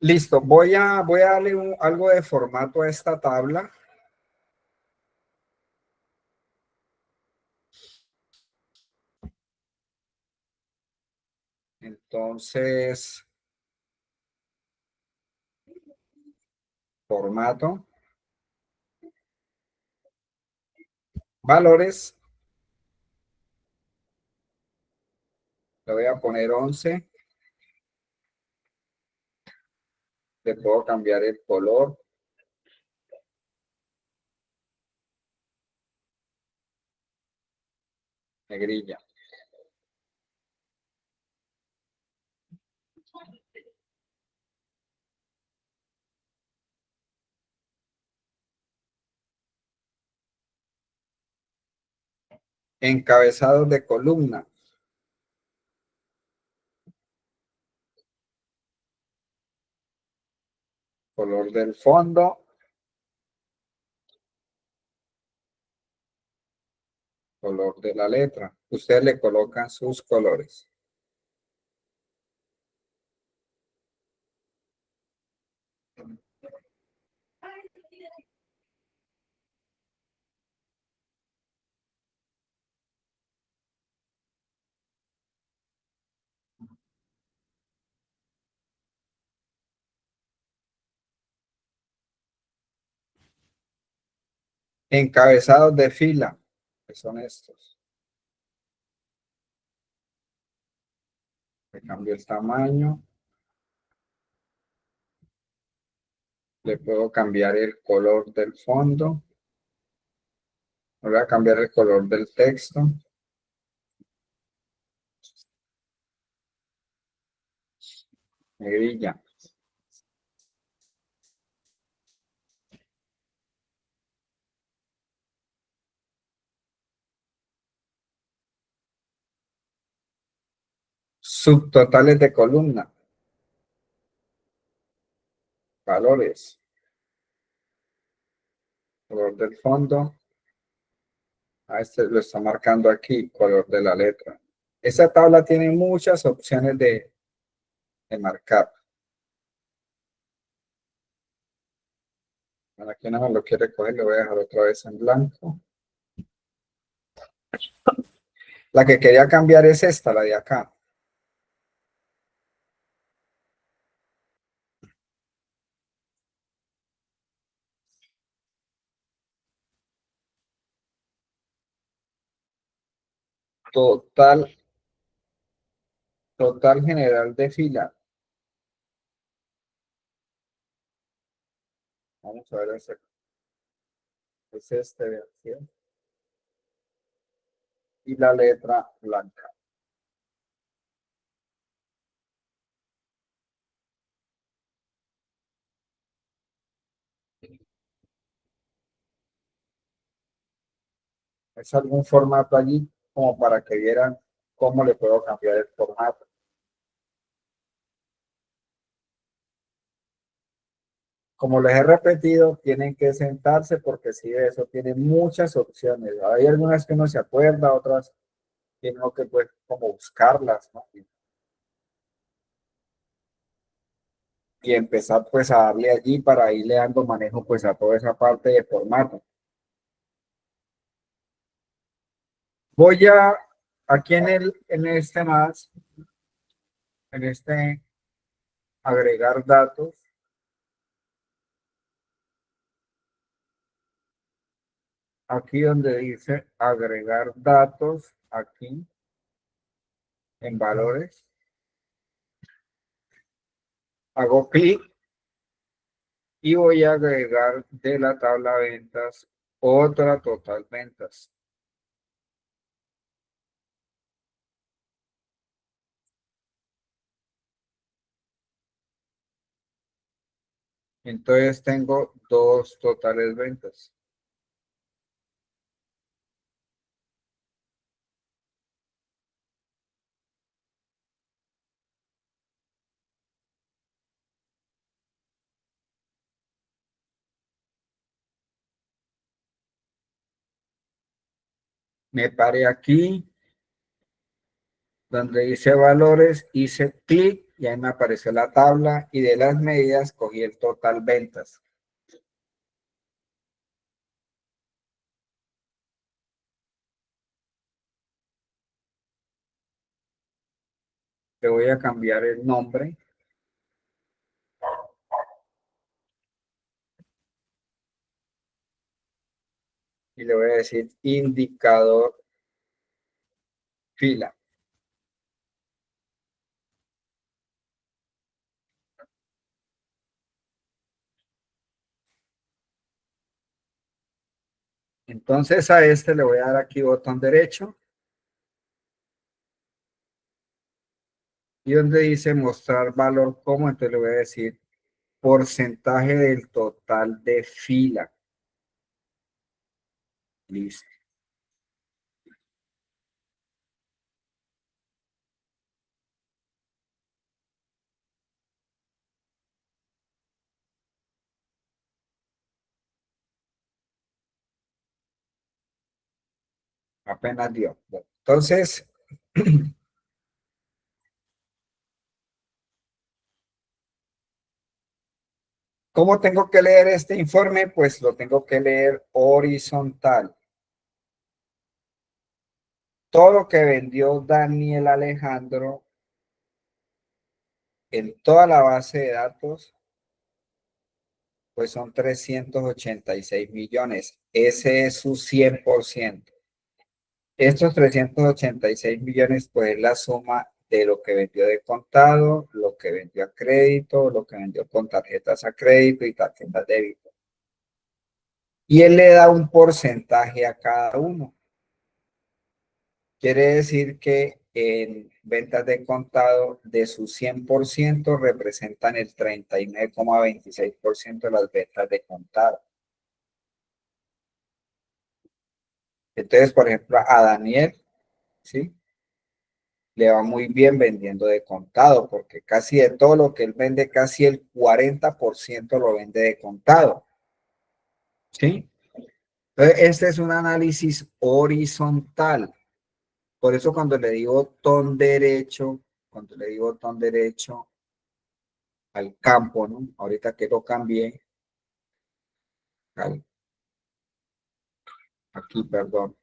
Listo, voy a darle algo de formato a esta tabla. Entonces, formato, valores, le voy a poner 11. Le puedo cambiar el color. Negrilla. Encabezados de columna. Color del fondo. Color de la letra. Ustedes le colocan sus colores. Encabezados de fila, que son estos. Le cambio el tamaño. Le puedo cambiar el color del fondo. Voy a cambiar el color del texto. Negrilla. Subtotales de columna. Valores. Color del fondo. Este lo está marcando aquí, color de la letra. Esta tabla tiene muchas opciones de marcar. Para quien no me lo quiere coger, lo voy a dejar otra vez en blanco. La que quería cambiar es esta, la de acá. Total general de fila. Vamos a ver ese. Es este de aquí. Y la letra blanca. Es algún formato allí como para que vieran cómo le puedo cambiar el formato. Como les he repetido, tienen que sentarse porque si eso tiene muchas opciones. Hay algunas que uno se acuerda, otras tiene uno que pues como buscarlas, ¿no? Y empezar pues a darle allí para irle dando manejo pues a toda esa parte de formato. Voy a, aquí en este más, en este agregar datos, aquí donde dice agregar datos, aquí en valores, hago clic y voy a agregar de la tabla ventas otra total ventas. Entonces tengo dos totales ventas. Me paré aquí donde dice valores, hice clic y ahí me apareció la tabla y de las medidas cogí el total ventas. Le voy a cambiar el nombre y le voy a decir indicador fila. Entonces a este le voy a dar aquí botón derecho y donde dice mostrar valor como, entonces le voy a decir porcentaje del total de fila. Listo. Apenas dio. Bueno, entonces, ¿cómo tengo que leer este informe? Pues lo tengo que leer horizontal. Todo lo que vendió Daniel Alejandro en toda la base de datos, pues son 386 millones. Ese es su 100%. Estos 386 millones, pues es la suma de lo que vendió de contado, lo que vendió a crédito, lo que vendió con tarjetas a crédito y tarjetas de débito. Y él le da un porcentaje a cada uno. Quiere decir que en ventas de contado, de su 100% representan el 39,26% de las ventas de contado. Entonces, por ejemplo, a Daniel, ¿sí? Le va muy bien vendiendo de contado, porque casi de todo lo que él vende, casi el 40% lo vende de contado, ¿sí? Entonces, este es un análisis horizontal. Por eso cuando le digo botón derecho al campo, ¿no? Ahorita que lo cambié, aquí, perdón,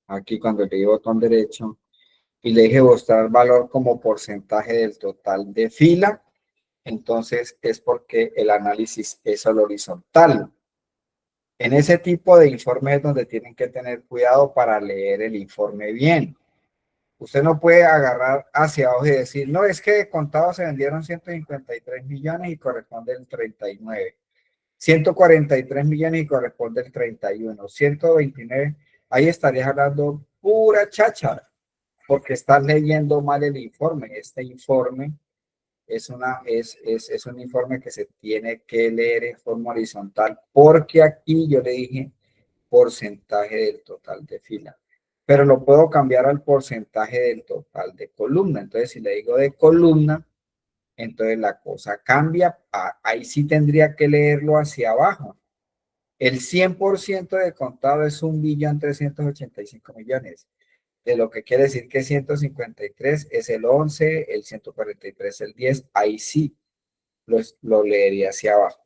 aquí cuando le di botón derecho y le dije mostrar valor como porcentaje del total de fila, entonces es porque el análisis es al horizontal. En ese tipo de informes es donde tienen que tener cuidado para leer el informe bien. Usted no puede agarrar hacia abajo y decir, no, es que de contado se vendieron 153 millones y corresponde el 39. 143 millones y corresponde el 31. 129, ahí estarías hablando pura cháchara, porque estás leyendo mal el informe. Este informe es un informe que se tiene que leer en forma horizontal, porque aquí yo le dije porcentaje del total de fila, pero lo puedo cambiar al porcentaje del total de columna. Entonces, si le digo de columna, entonces la cosa cambia. Ahí sí tendría que leerlo hacia abajo. El 100% de contado es 1.385.000.000, de lo que quiere decir que 153 es el 11, el 143 el 10, ahí sí lo leería hacia abajo.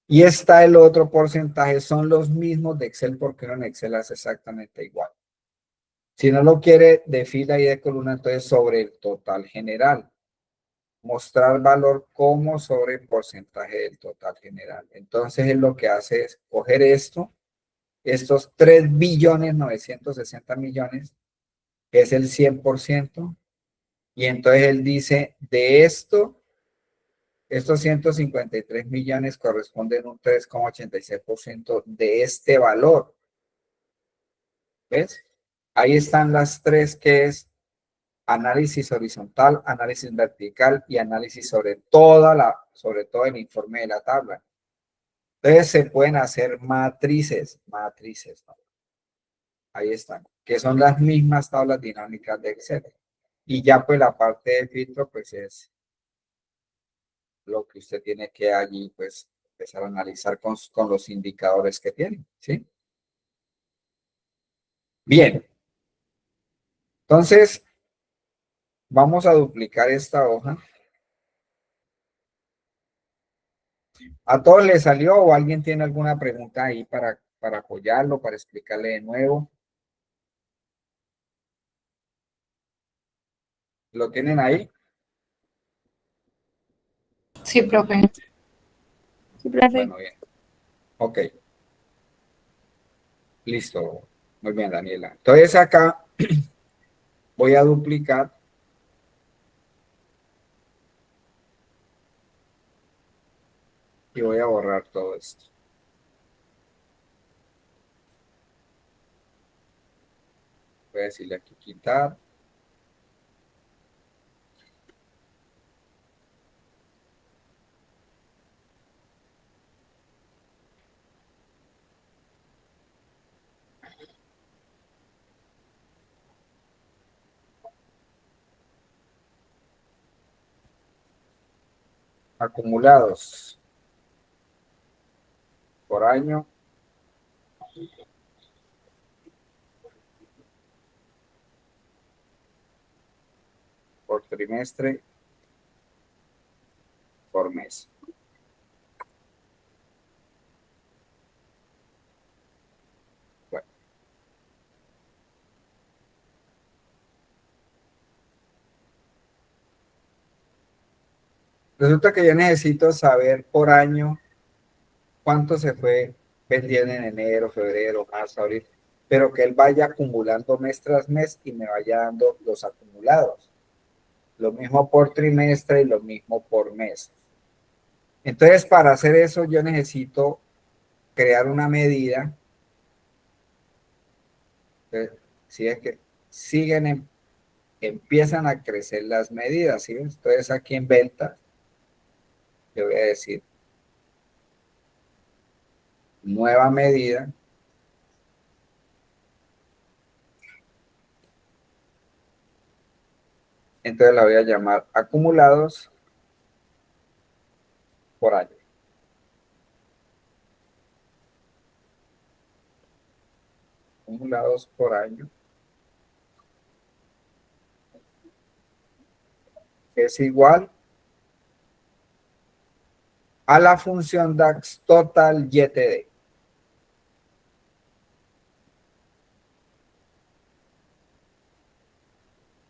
Y está el otro porcentaje, son los mismos de Excel, porque uno en Excel hace exactamente igual. Si no lo quiere de fila y de columna, entonces sobre el total general. Mostrar valor como sobre el porcentaje del total general. Entonces él lo que hace es coger estos 3.960.000.000, que es el 100%, y entonces él dice, de esto, estos 153 millones corresponden a un 3,86% de este valor. ¿Ves? Ahí están las tres, que es análisis horizontal, análisis vertical y análisis sobre sobre todo el informe de la tabla. Entonces se pueden hacer matrices, ¿no? Ahí están, que son las mismas tablas dinámicas de Excel. Y ya pues la parte de filtro pues es lo que usted tiene que allí pues empezar a analizar con los indicadores que tienen, ¿sí? Bien, entonces vamos a duplicar esta hoja. ¿A todos les salió o alguien tiene alguna pregunta ahí para apoyarlo, para explicarle de nuevo? ¿Lo tienen ahí? Sí, profe. Sí, profe. Bueno, bien. Ok, listo. Muy bien, Daniela. Entonces acá voy a duplicar y voy a borrar todo esto. Voy a decirle aquí quitar. Acumulados por año, por trimestre, por mes. Bueno, resulta que yo necesito saber por año cuánto se fue vendiendo en enero, febrero, marzo, abril, pero que él vaya acumulando mes tras mes y me vaya dando los acumulados. Lo mismo por trimestre y lo mismo por mes. Entonces, para hacer eso, yo necesito crear una medida. Entonces, si es que empiezan a crecer las medidas, ¿sí? Entonces, aquí en ventas, yo voy a decir nueva medida. Entonces la voy a llamar acumulados por año. Acumulados por año es igual a la función DAX total YTD.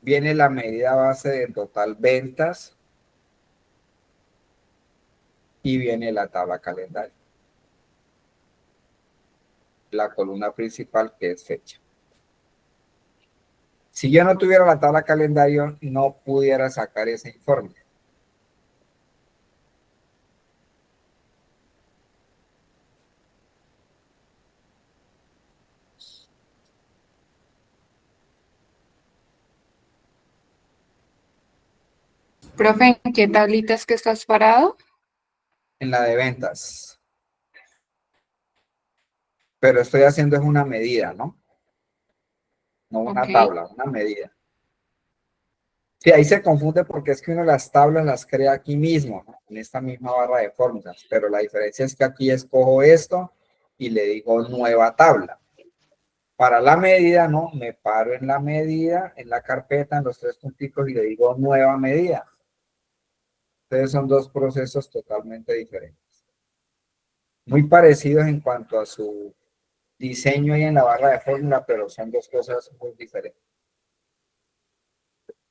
Viene la medida base de total ventas y viene la tabla calendario. La columna principal que es fecha. Si yo no tuviera la tabla calendario, no pudiera sacar ese informe. Profe, ¿en qué tablita es que estás parado? En la de ventas. Pero estoy haciendo es una medida, ¿no? No una Ok. tabla, una medida. Sí, ahí se confunde porque es que uno las tablas las crea aquí mismo, ¿no? En esta misma barra de fórmulas, pero la diferencia es que aquí escojo esto y le digo nueva tabla. Para la medida, ¿no? Me paro en la medida, en la carpeta, en los tres punticos y le digo nueva medida. Entonces son dos procesos totalmente diferentes. Muy parecidos en cuanto a su diseño ahí en la barra de fórmula, pero son dos cosas muy diferentes.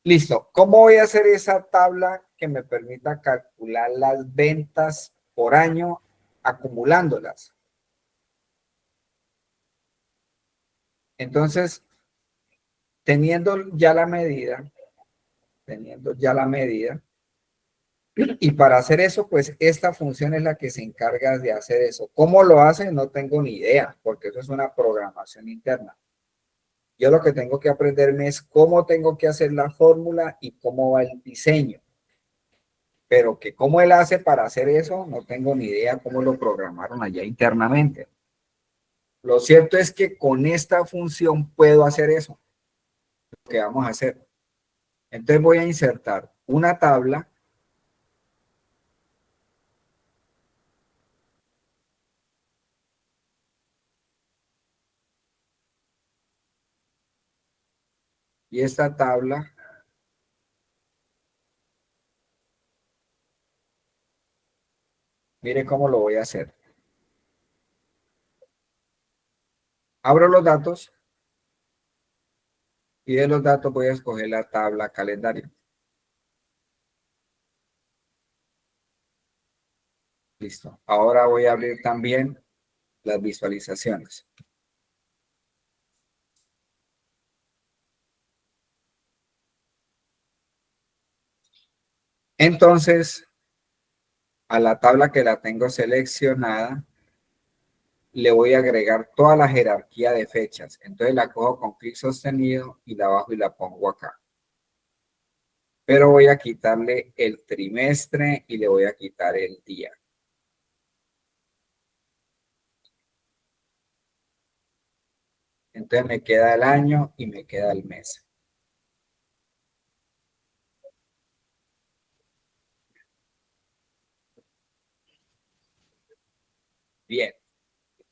Listo. ¿Cómo voy a hacer esa tabla que me permita calcular las ventas por año acumulándolas? Entonces, teniendo ya la medida, y para hacer eso, pues esta función es la que se encarga de hacer eso. ¿Cómo lo hace? No tengo ni idea, porque eso es una programación interna. Yo lo que tengo que aprenderme es cómo tengo que hacer la fórmula y cómo va el diseño. Pero que cómo él hace para hacer eso, no tengo ni idea cómo lo programaron allá internamente. Lo cierto es que con esta función puedo hacer eso, lo que vamos a hacer. Entonces voy a insertar una tabla Y esta tabla mire cómo lo voy a hacer. Abro los datos y de los datos voy a escoger la tabla calendario. Listo. Ahora voy a abrir también las visualizaciones. Entonces, a la tabla que la tengo seleccionada, le voy a agregar toda la jerarquía de fechas. Entonces la cojo con clic sostenido y la bajo y la pongo acá. Pero voy a quitarle el trimestre y le voy a quitar el día. Entonces me queda el año y me queda el mes. Bien.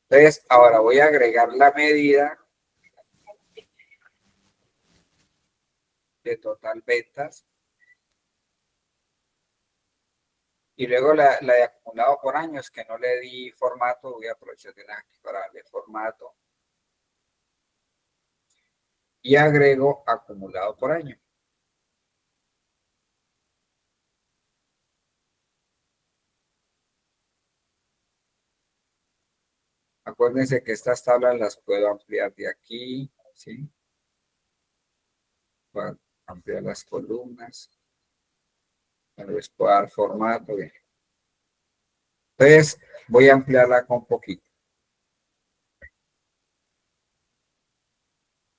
Entonces ahora voy a agregar la medida de total ventas. Y luego la de acumulado por años, que no le di formato, voy a aprovechar de aquí para darle formato. Y agrego acumulado por año. Acuérdense que estas tablas las puedo ampliar de aquí, ¿sí? Puedo ampliar las columnas. Les puedo dar formato. Bien. Entonces, voy a ampliarla con poquito.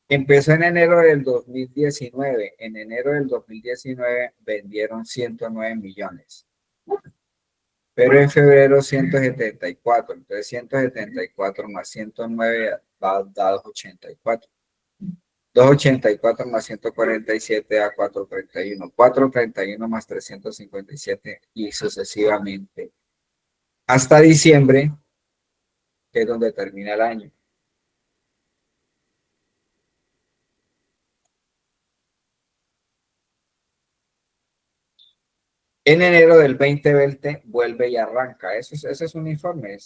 Empezó en enero del 2019. En enero del 2019 vendieron 109 millones. Pero en febrero 174. Entonces 174 más 109 va a dar 284. 284 más 147 a 431. 431 más 357 y sucesivamente. Hasta diciembre, que es donde termina el año. En enero del 2020 vuelve y arranca. Ese es un informe.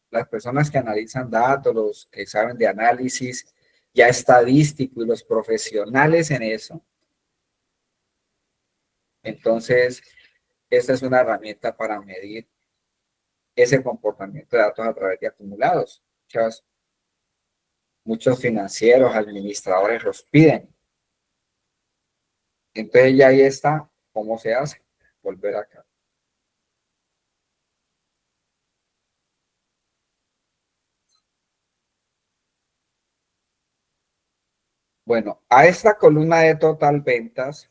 Las personas que analizan datos, los que saben de análisis ya estadístico y los profesionales en eso. Entonces, esta es una herramienta para medir ese comportamiento de datos a través de acumulados. Muchos financieros, administradores los piden. Entonces ya ahí está cómo se hace. Volver acá. Bueno, a esta columna de total ventas,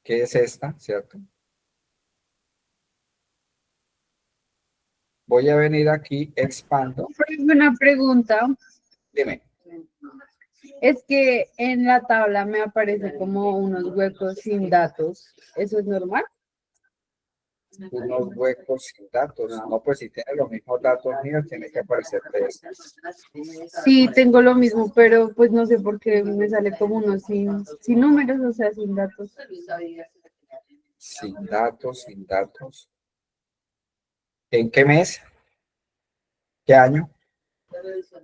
que es esta, ¿cierto? Voy a venir aquí, expando. Una pregunta. Dime. Es que en la tabla me aparece como unos huecos sin datos. ¿Eso es normal? Unos huecos sin datos. No, pues si tiene los mismos datos míos, tiene que aparecer esto. Sí, tengo lo mismo, pero pues no sé por qué me sale como uno sin números, o sea, sin datos. Sin datos, sin datos. ¿En qué mes? ¿Qué año?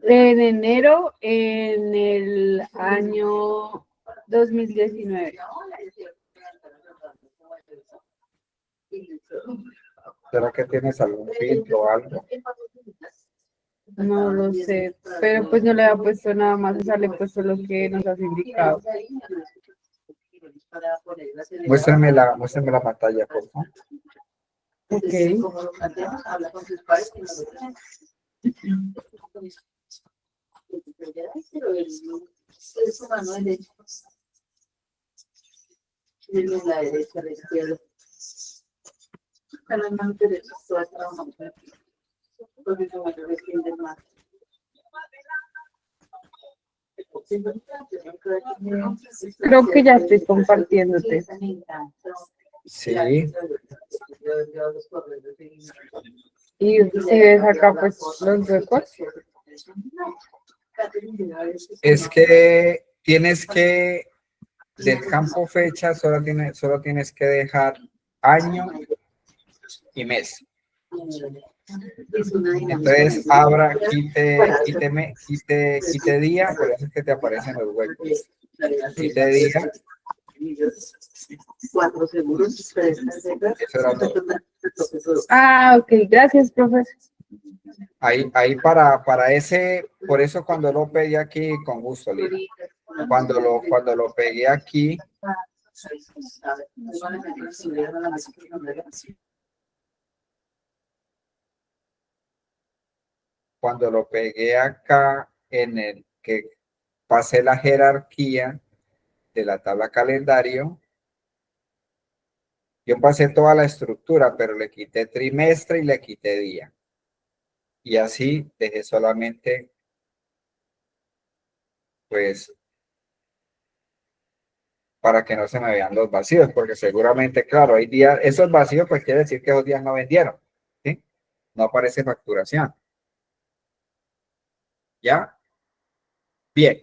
En enero, en el año 2019. ¿Será que tienes algún filtro o algo? No lo sé, pero pues no le ha puesto nada más, o sea, le he puesto lo que nos has indicado. Muéstrame la pantalla, por favor. Ok. Creo que ya estoy compartiéndote. Sí. Y si ves acá, pues los huecos. Es que tienes que, del campo fecha, solo tienes que dejar año y mes. Entonces, abra, quite día, por eso es que te aparecen los huecos. Quite día. Cuatro seguros. Eso era todo. Ah, ok, gracias, profesor. Ahí para ese, por eso cuando lo pegué aquí, con gusto, Lina. Cuando lo pegué aquí, cuando lo pegué acá en el que pasé la jerarquía de la tabla calendario, yo pasé toda la estructura, pero le quité trimestre y le quité día. Y así dejé solamente, pues, para que no se me vean los vacíos, porque seguramente, claro, hay días, esos vacíos, pues quiere decir que esos días no vendieron, ¿sí? No aparece facturación. ¿Ya? Bien.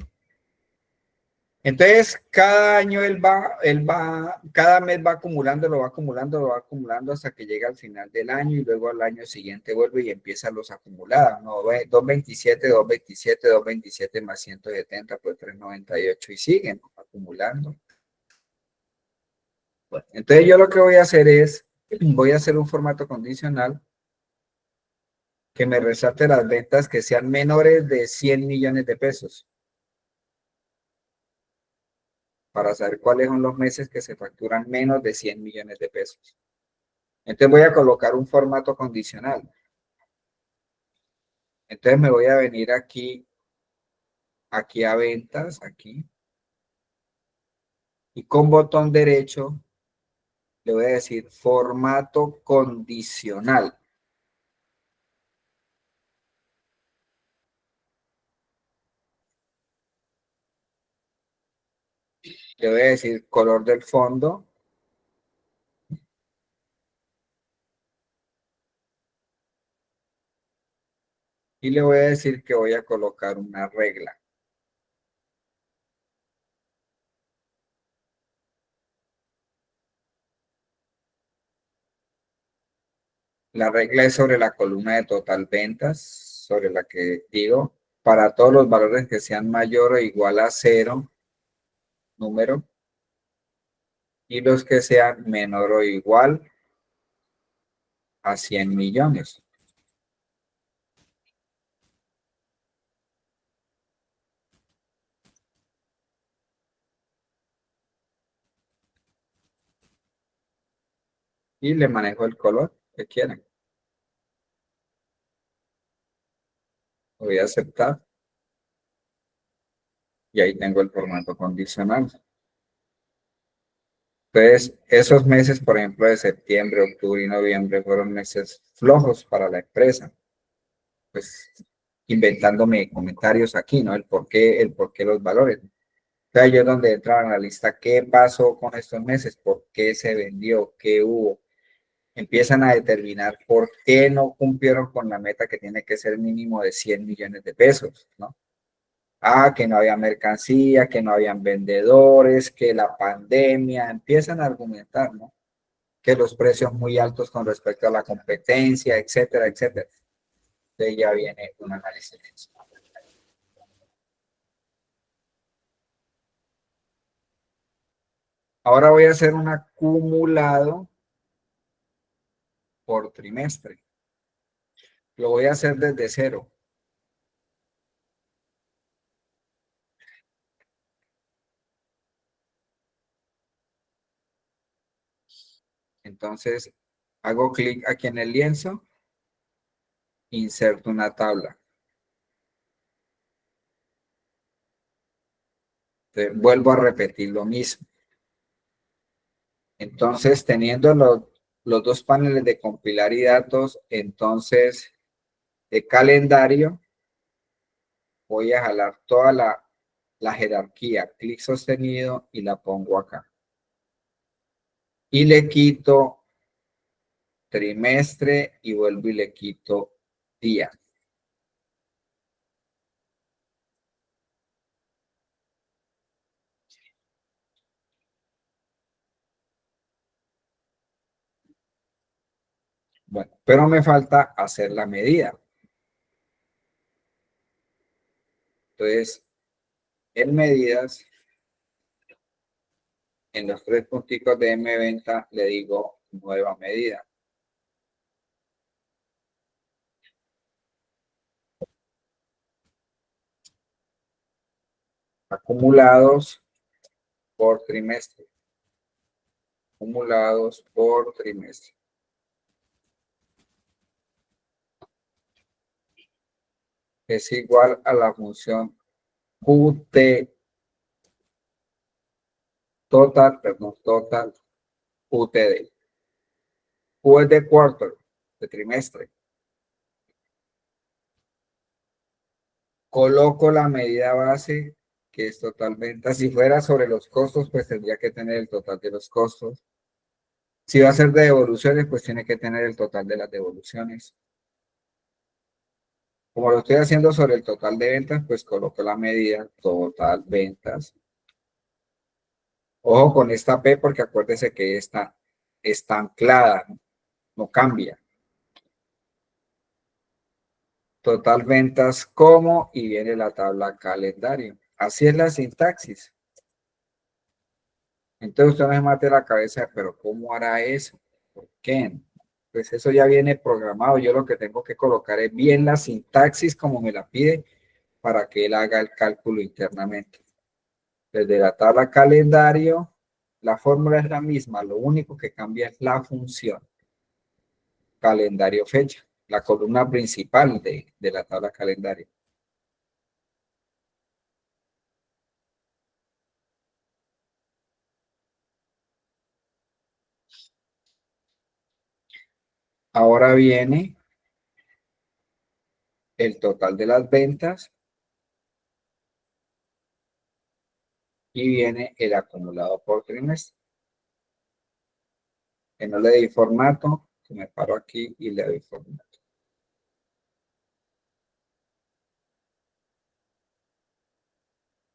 Entonces, cada año cada mes va acumulando, lo va acumulando hasta que llega al final del año y luego al año siguiente vuelve y empieza los acumulados, ¿no? 227, 227, 227 más 170, pues 398 y siguen acumulando. Bueno, entonces yo lo que voy a hacer es, voy a hacer un formato condicional que me resalte las ventas que sean menores de 100 millones de pesos. Para saber cuáles son los meses que se facturan menos de 100 millones de pesos. Entonces voy a colocar un formato condicional. Entonces me voy a venir aquí a ventas, aquí. Y con botón derecho le voy a decir formato condicional. Le voy a decir color del fondo. Y le voy a decir que voy a colocar una regla. La regla es sobre la columna de total ventas, sobre la que digo, para todos los valores que sean mayor o igual a 0, número, y los que sean menor o igual a 100 millones. Y le manejo el color que quieran. Voy a aceptar. Y ahí tengo el formato condicional. Entonces, esos meses, por ejemplo, de septiembre, octubre y noviembre, fueron meses flojos para la empresa. Pues inventándome comentarios aquí, ¿no? El por qué los valores. Entonces, yo es donde entraba en la lista, ¿qué pasó con estos meses? ¿Por qué se vendió? ¿Qué hubo? Empiezan a determinar por qué no cumplieron con la meta que tiene que ser mínimo de 100 millones de pesos, ¿no? Ah, que no había mercancía, que no habían vendedores, que la pandemia, empiezan a argumentar, ¿no? Que los precios muy altos con respecto a la competencia, etcétera, etcétera. Entonces ya viene un análisis de eso. Ahora voy a hacer un acumulado por trimestre. Lo voy a hacer desde cero. Entonces, hago clic aquí en el lienzo, inserto una tabla. Entonces, vuelvo a repetir lo mismo. Entonces, teniendo los dos paneles de compilar y datos, entonces, de calendario, voy a jalar toda la jerarquía, clic sostenido y la pongo acá. Y le quito trimestre y vuelvo y le quito día. Bueno, pero me falta hacer la medida. Entonces, en medidas, en los tres punticos de M venta, le digo nueva medida. Acumulados por trimestre. Acumulados por trimestre. Es igual a la función QT total, perdón, total UTD. Q es de quarter, de trimestre. Coloco la medida base, que es total venta. Si fuera sobre los costos, pues tendría que tener el total de los costos. Si va a ser de devoluciones, pues tiene que tener el total de las devoluciones. Como lo estoy haciendo sobre el total de ventas, pues coloco la medida total ventas. Ojo con esta P porque acuérdese que esta está anclada, no cambia. Total ventas como y viene la tabla calendario. Así es la sintaxis. Entonces usted no se mate la cabeza, pero ¿cómo hará eso? ¿Por qué? Pues eso ya viene programado. Yo lo que tengo que colocar es bien la sintaxis como me la pide para que él haga el cálculo internamente. Desde la tabla calendario, la fórmula es la misma, lo único que cambia es la función calendario fecha, la columna principal de la tabla calendario. Ahora viene el total de las ventas y viene el acumulado por trimestre. Que no le di formato, que me paro aquí y le doy formato.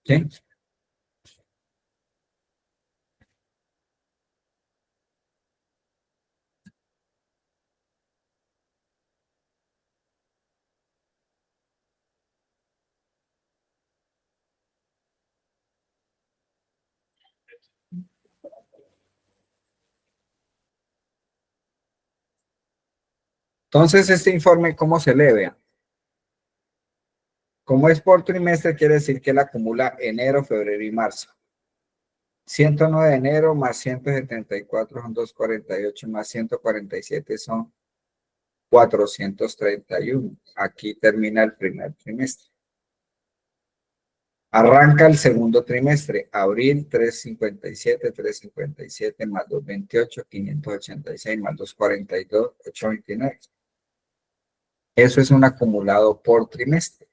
¿Sí? Entonces, este informe, ¿cómo se lee? Vean. Como es por trimestre, quiere decir que él acumula enero, febrero y marzo. 109 de enero más 174 son 248 más 147 son 431. Aquí termina el primer trimestre. Arranca el segundo trimestre, abril 357 más 228, 586 más 242, 829. Eso es un acumulado por trimestre.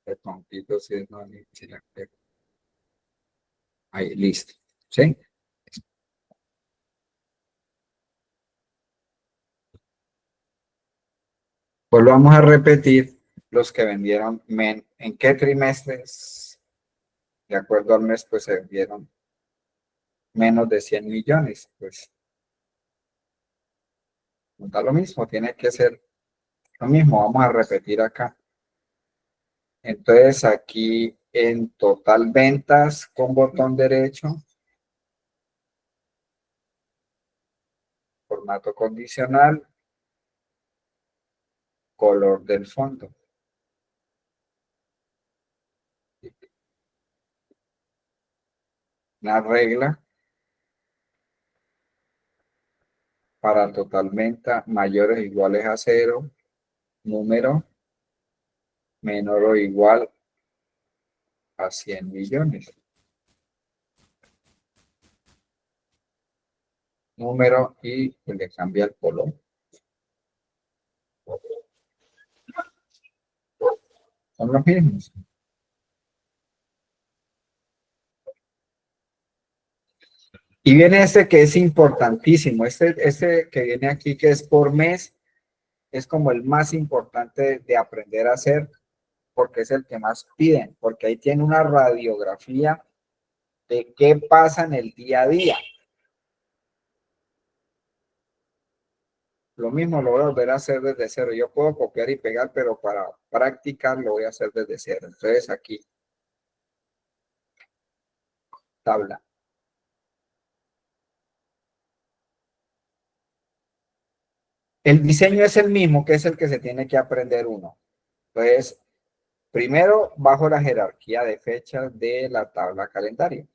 El puntito, sí, no, si la pego. Ahí, listo. ¿Sí? Volvamos a repetir los que vendieron en qué trimestres, de acuerdo al mes, pues se vendieron menos de 100 millones. Pues no da lo mismo, tiene que ser lo mismo. Vamos a repetir acá. Entonces aquí en total ventas con botón derecho, formato condicional, color del fondo. Una regla para total venta mayores o iguales a 0, número menor o igual a 100 millones. Número y le cambia el color. Son los mismos. Y viene este que es importantísimo. Este que viene aquí, que es por mes, es como el más importante de aprender a hacer, porque es el que más piden, porque ahí tiene una radiografía de qué pasa en el día a día. Lo mismo lo voy a volver a hacer desde cero. Yo puedo copiar y pegar, pero para practicar lo voy a hacer desde cero. Entonces aquí, tabla. El diseño es el mismo, que es el que se tiene que aprender uno. Entonces, primero bajo la jerarquía de fechas de la tabla calendario.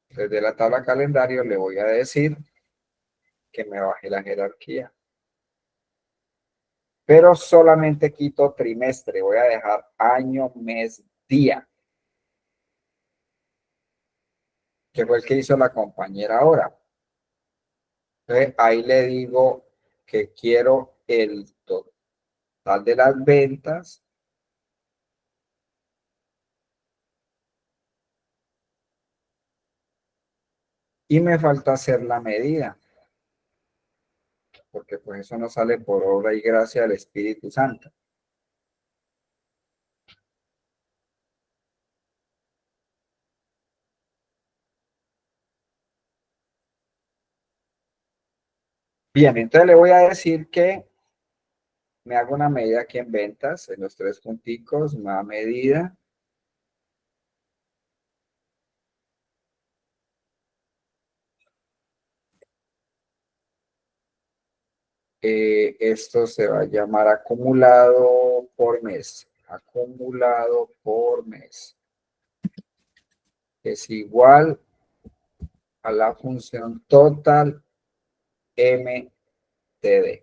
Desde la tabla calendario le voy a decir que me baje la jerarquía. Pero solamente quito trimestre. Voy a dejar año, mes, día. Que fue el que hizo la compañera ahora. Entonces ahí le digo que quiero el total de las ventas y me falta hacer la medida, porque pues eso no sale por obra y gracia del Espíritu Santo. Bien, entonces le voy a decir que me hago una medida aquí en ventas, en los tres punticos, una medida. Esto se va a llamar acumulado por mes. Acumulado por mes. Es igual a la función total MTD.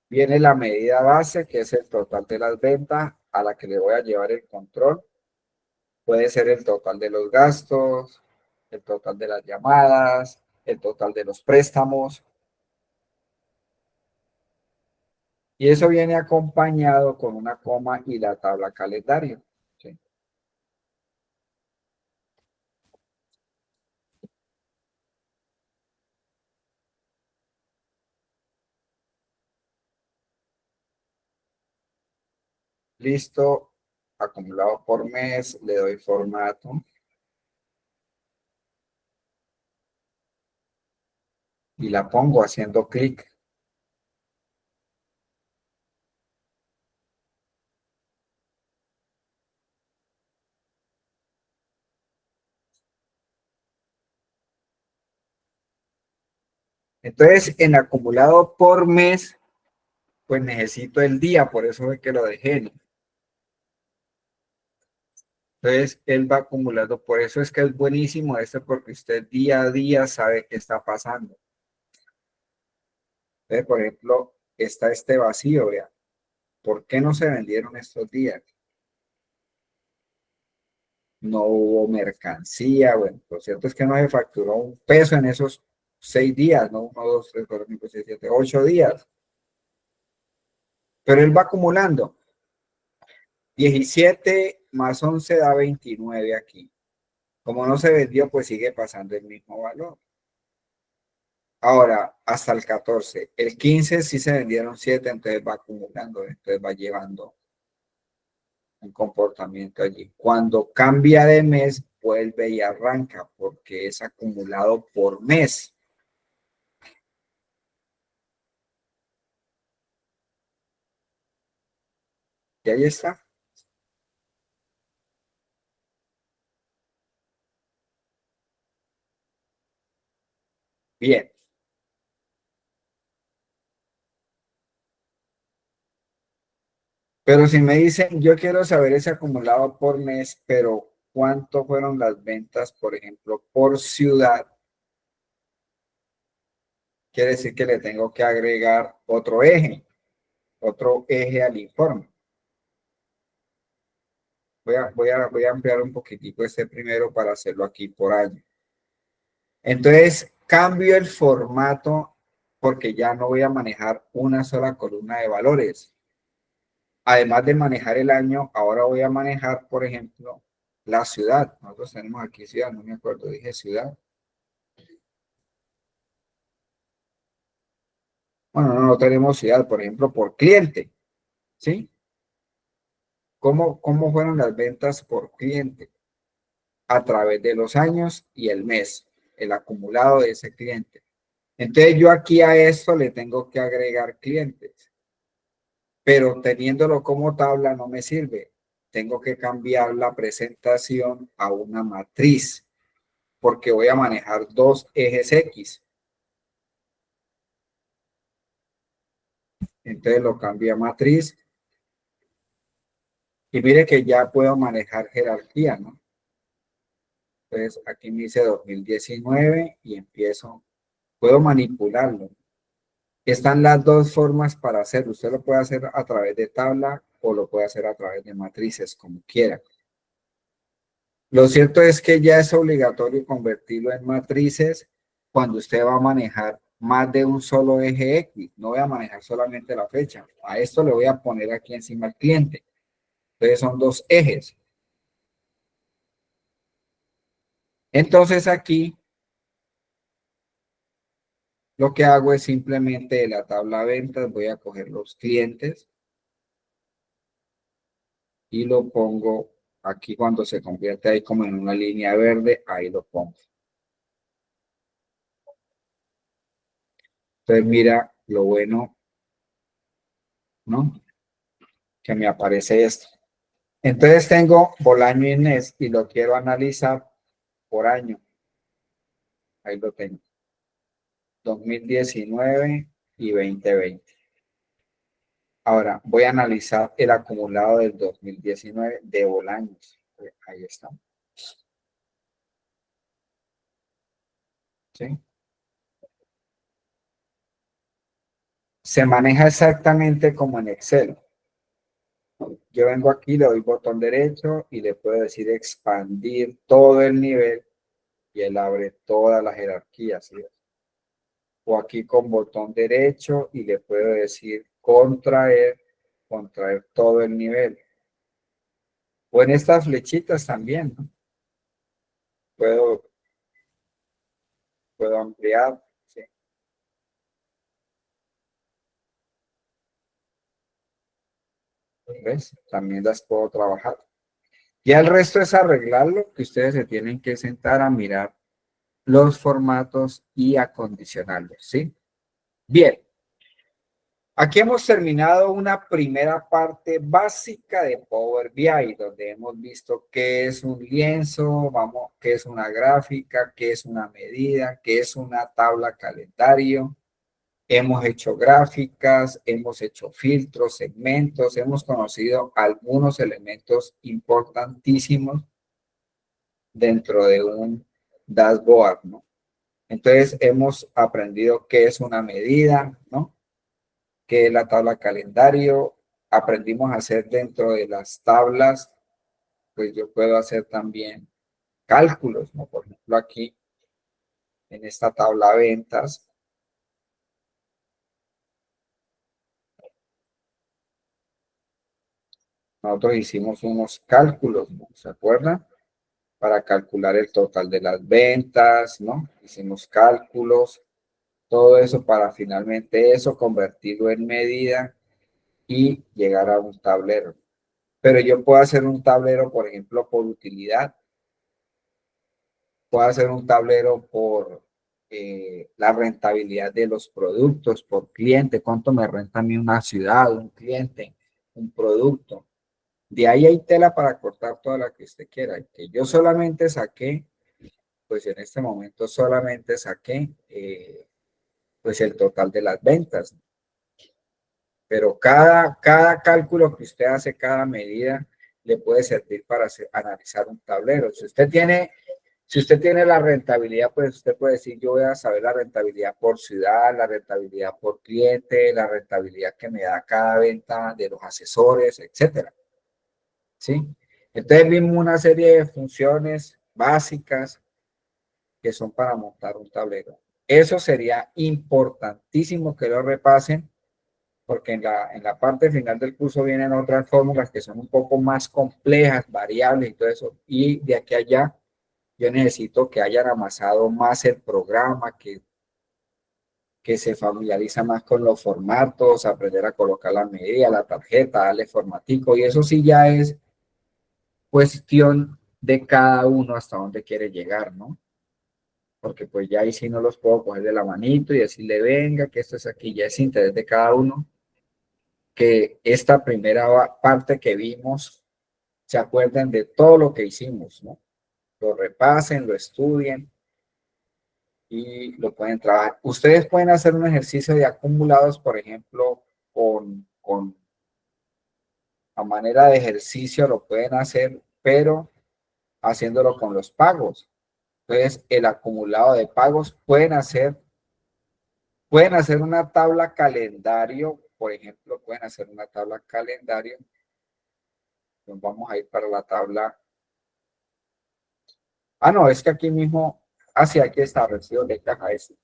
Viene la medida base, que es el total de las ventas a la que le voy a llevar el control. Puede ser el total de los gastos, el total de las llamadas, el total de los préstamos. Y eso viene acompañado con una coma y la tabla calendario. ¿Sí? Listo, acumulado por mes, le doy formato. Y la pongo haciendo clic. Entonces, en acumulado por mes, pues necesito el día, por eso es que lo dejé, ¿no? Entonces, él va acumulando. Por eso es que es buenísimo esto, porque usted día a día sabe qué está pasando. Entonces, por ejemplo, está este vacío, vea. ¿Por qué no se vendieron estos días? No hubo mercancía. Bueno, lo cierto es que no se facturó un peso en esos 6 días, ¿no? 1, 2, 3, 4, 5, 6, 7, 8 días. Pero él va acumulando. 17 más 11 da 29 aquí. Como no se vendió, pues sigue pasando el mismo valor. Ahora, hasta el 14. El 15 sí se vendieron 7, entonces va acumulando, entonces va llevando un comportamiento allí. Cuando cambia de mes, vuelve y arranca porque es acumulado por mes. Y ahí está. Bien. Pero si me dicen, yo quiero saber ese acumulado por mes, pero ¿cuánto fueron las ventas, por ejemplo, por ciudad? Quiere decir que le tengo que agregar otro eje al informe. Voy a ampliar un poquitico este primero para hacerlo aquí por año. Entonces, cambio el formato porque ya no voy a manejar una sola columna de valores. Además de manejar el año, ahora voy a manejar, por ejemplo, la ciudad. Nosotros tenemos aquí ciudad, no me acuerdo, dije ciudad. Bueno, no tenemos ciudad, por ejemplo, por cliente, ¿sí? ¿Cómo fueron las ventas por cliente? A través de los años y el mes, el acumulado de ese cliente. Entonces yo aquí a esto le tengo que agregar clientes, pero teniéndolo como tabla no me sirve. Tengo que cambiar la presentación a una matriz, porque voy a manejar dos ejes X. Entonces lo cambio a matriz. Y mire que ya puedo manejar jerarquía, ¿no? Entonces aquí me dice 2019 y empiezo, puedo manipularlo. Están las dos formas para hacerlo. Usted lo puede hacer a través de tabla o lo puede hacer a través de matrices, como quiera. Lo cierto es que ya es obligatorio convertirlo en matrices cuando usted va a manejar más de un solo eje X. No voy a manejar solamente la fecha. A esto le voy a poner aquí encima al cliente. Entonces son dos ejes. Entonces aquí lo que hago es simplemente de la tabla ventas, voy a coger los clientes y lo pongo aquí cuando se convierte ahí como en una línea verde, ahí lo pongo. Entonces mira lo bueno, ¿no? Que me aparece esto. Entonces tengo Bolaño y Inés y lo quiero analizar por año. Ahí lo tengo. 2019 y 2020. Ahora voy a analizar el acumulado del 2019 de Bolaños. Ahí está. ¿Sí? Se maneja exactamente como en Excel. Yo vengo aquí, le doy botón derecho y le puedo decir expandir todo el nivel y él abre toda la jerarquía. ¿Sí? O aquí con botón derecho y le puedo decir contraer todo el nivel. O en estas flechitas también, ¿no? Puedo, puedo ampliar. ¿Sí? ¿Ves? También las puedo trabajar. Ya el resto es arreglarlo, que ustedes se tienen que sentar a mirar los formatos y acondicionarlos, ¿sí? Bien, aquí hemos terminado una primera parte básica de Power BI, donde hemos visto qué es un lienzo, qué es una gráfica, qué es una medida, qué es una tabla calendario. Hemos hecho gráficas, hemos hecho filtros, segmentos, hemos conocido algunos elementos importantísimos dentro de un dashboard, ¿no? Entonces hemos aprendido qué es una medida, ¿no? Qué es la tabla calendario. Aprendimos a hacer dentro de las tablas, pues yo puedo hacer también cálculos, ¿no? Por ejemplo, aquí en esta tabla ventas, nosotros hicimos unos cálculos, ¿no? ¿Se acuerdan? Para calcular el total de las ventas, ¿no? Hicimos cálculos, todo eso para finalmente eso convertirlo en medida y llegar a un tablero. Pero yo puedo hacer un tablero, por ejemplo, por utilidad. Puedo hacer un tablero por la rentabilidad de los productos, por cliente, cuánto me renta a mí una ciudad, un cliente, un producto. De ahí hay tela para cortar toda la que usted quiera. Que yo solamente saqué, pues en este momento solamente saqué pues el total de las ventas. Pero cada cálculo que usted hace, cada medida, le puede servir para analizar un tablero. Si usted tiene la rentabilidad, pues usted puede decir, yo voy a saber la rentabilidad por ciudad, la rentabilidad por cliente, la rentabilidad que me da cada venta de los asesores, etcétera. ¿Sí? Entonces vimos una serie de funciones básicas que son para montar un tablero. eso sería importantísimo que lo repasen, porque en la parte final del curso vienen otras fórmulas que son un poco más complejas, variables y todo eso, y de aquí a allá yo necesito que hayan amasado más el programa, que se familiariza más con los formatos, aprender a colocar la medida, la tarjeta, darle formatico, y eso sí ya es cuestión de cada uno hasta dónde quiere llegar, ¿no? Porque pues ya ahí sí no los puedo coger de la manito y decirle, venga, que esto es aquí, ya es interés de cada uno, que esta primera parte que vimos, se acuerden de todo lo que hicimos, ¿no? Lo repasen, lo estudien y lo pueden trabajar. Ustedes pueden hacer un ejercicio de acumulados, por ejemplo, a manera de ejercicio lo pueden hacer, pero haciéndolo con los pagos. Entonces, el acumulado de pagos pueden hacer una tabla calendario, por ejemplo, pueden hacer una tabla calendario. Nos vamos a ir para la tabla. Ah, no, es que aquí mismo, hacia aquí está, recibo de caja este.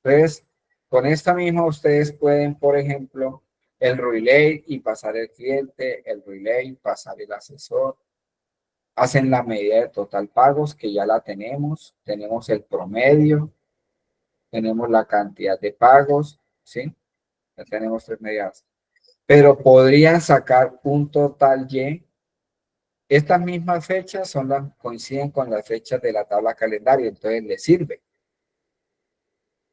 Entonces, con esta misma ustedes pueden, por ejemplo, el relay y pasar el cliente, el relay, pasar el asesor. Hacen la medida de total pagos, que ya la tenemos el promedio, tenemos la cantidad de pagos, ¿sí? Ya tenemos tres medidas. Pero podrían sacar un total Y. Estas mismas fechas coinciden con las fechas de la tabla calendario, entonces les sirve.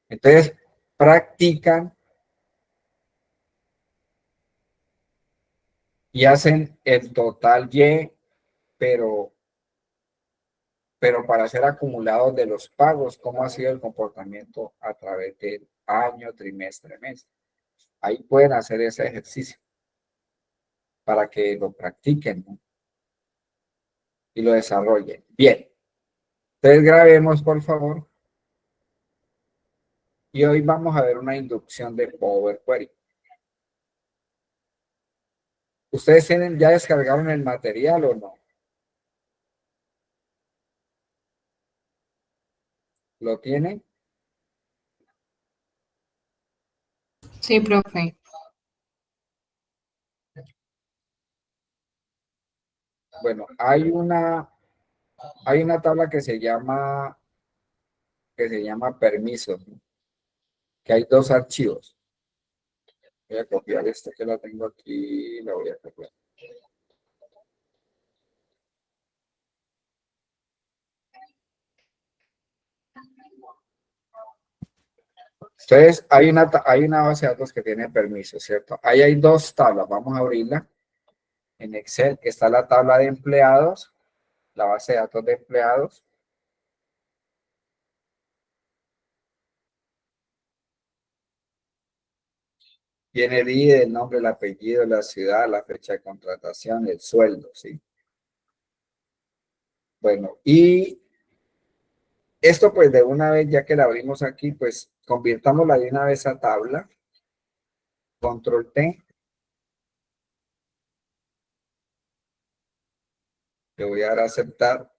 Entonces, practican y hacen el total Y, pero para hacer acumulados de los pagos, cómo ha sido el comportamiento a través del año, trimestre, mes. Ahí pueden hacer ese ejercicio para que lo practiquen, ¿no? Y lo desarrollen. Bien, entonces grabemos, por favor. Y hoy vamos a ver una inducción de Power Query. ¿Ustedes ya descargaron el material o no? ¿Lo tienen? Sí, profe. Bueno, hay una tabla que se llama permisos, ¿no? Que hay dos archivos. Voy a copiar esta que la tengo aquí, la voy a copiar. Entonces, hay una base de datos que tiene permisos, ¿cierto? Ahí hay dos tablas, vamos a abrirla. En Excel está la tabla de empleados, la base de datos de empleados. Tiene el ID, el nombre, el apellido, la ciudad, la fecha de contratación, el sueldo, ¿sí? Bueno, y esto pues de una vez, ya que la abrimos aquí, pues convirtámosla de una vez a tabla. Control T. Le voy a dar a aceptar.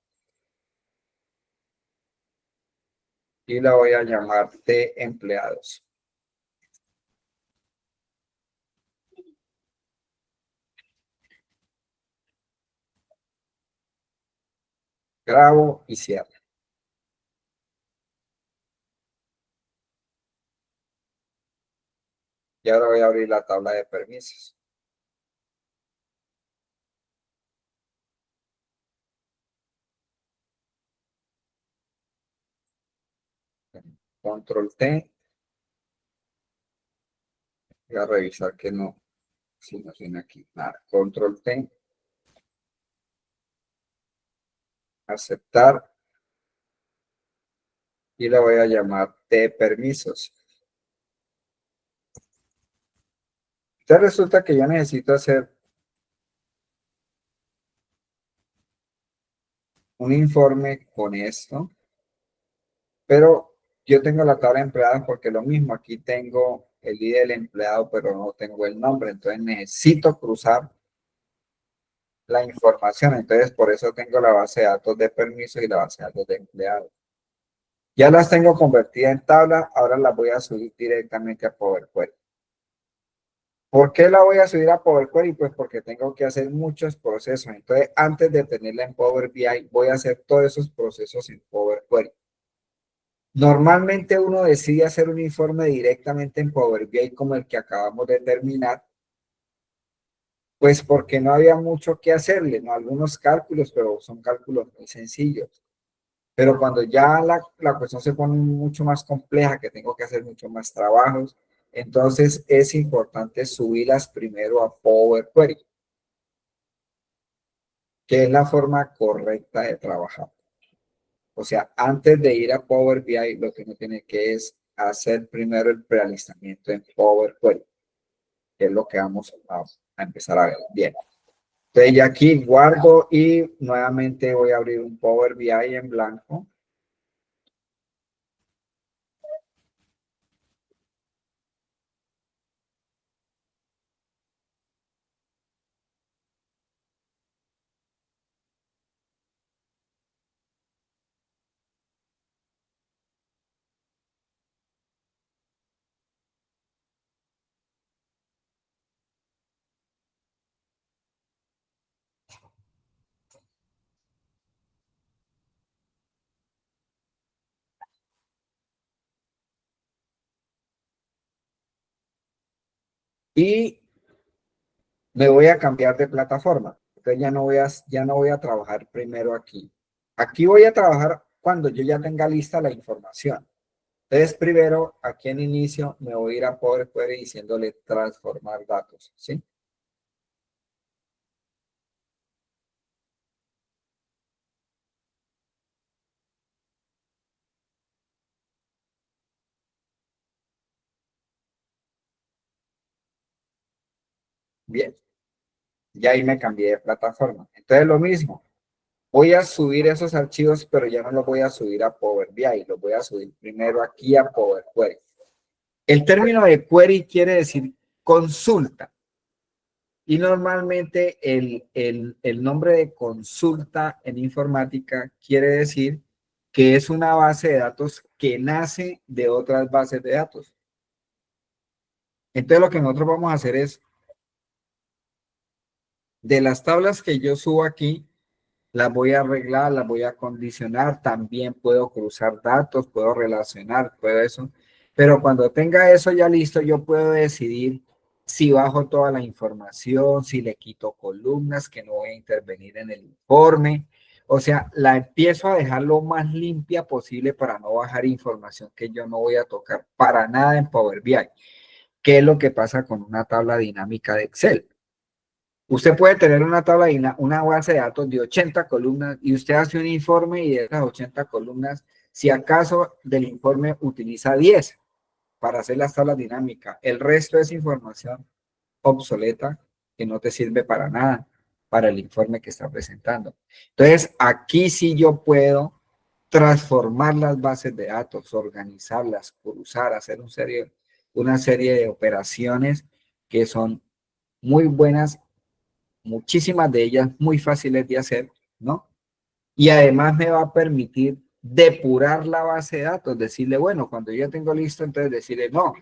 Y la voy a llamar de empleados. Grabo y cierro. Y ahora voy a abrir la tabla de permisos. Control T. Voy a revisar que no, si no tiene aquí nada. Control T. Aceptar. Y la voy a llamar de permisos. Entonces resulta que yo necesito hacer un informe con esto, pero yo tengo la tabla de empleados porque lo mismo, aquí tengo el ID del empleado, pero no tengo el nombre, entonces necesito cruzar la información, entonces por eso tengo la base de datos de permiso y la base de datos de empleados. Ya las tengo convertidas en tabla, ahora las voy a subir directamente a Power Query. ¿Por qué la voy a subir a Power Query? Pues porque tengo que hacer muchos procesos. Entonces, antes de tenerla en Power BI, voy a hacer todos esos procesos en Power Query. Normalmente uno decide hacer un informe directamente en Power BI como el que acabamos de terminar, pues porque no había mucho que hacerle, ¿no? Algunos cálculos, pero son cálculos muy sencillos. Pero cuando ya la cuestión se pone mucho más compleja, que tengo que hacer mucho más trabajos, entonces es importante subirlas primero a Power Query, que es la forma correcta de trabajar. O sea, antes de ir a Power BI, lo que uno tiene que es hacer primero el prealistamiento en Power Query, que es lo que vamos a empezar a ver. Bien. Entonces ya aquí guardo y nuevamente voy a abrir un Power BI en blanco. Y me voy a cambiar de plataforma. Entonces ya no voy a trabajar primero aquí. Aquí voy a trabajar cuando yo ya tenga lista la información. Entonces primero aquí en inicio me voy a ir a Power Query diciéndole transformar datos, ¿sí? Bien, ya ahí me cambié de plataforma. Entonces lo mismo, voy a subir esos archivos, pero ya no los voy a subir a Power BI, los voy a subir primero aquí a Power Query. El término de query quiere decir consulta. Y normalmente el nombre de consulta en informática quiere decir que es una base de datos que nace de otras bases de datos. Entonces lo que nosotros vamos a hacer es, de las tablas que yo subo aquí, las voy a arreglar, las voy a condicionar, también puedo cruzar datos, puedo relacionar, puedo eso. Pero cuando tenga eso ya listo, yo puedo decidir si bajo toda la información, si le quito columnas, que no voy a intervenir en el informe. O sea, la empiezo a dejar lo más limpia posible para no bajar información que yo no voy a tocar para nada en Power BI. ¿Qué es lo que pasa con una tabla dinámica de Excel? Usted puede tener una tabla y una base de datos de 80 columnas y usted hace un informe y de esas 80 columnas, si acaso del informe utiliza 10 para hacer las tablas dinámicas, el resto es información obsoleta que no te sirve para nada para el informe que está presentando. Entonces, aquí sí yo puedo transformar las bases de datos, organizarlas, cruzar, hacer una serie de operaciones que son muy buenas, muchísimas de ellas muy fáciles de hacer, ¿no? Y además me va a permitir depurar la base de datos, decirle, bueno, cuando yo ya tengo listo, entonces decirle, no,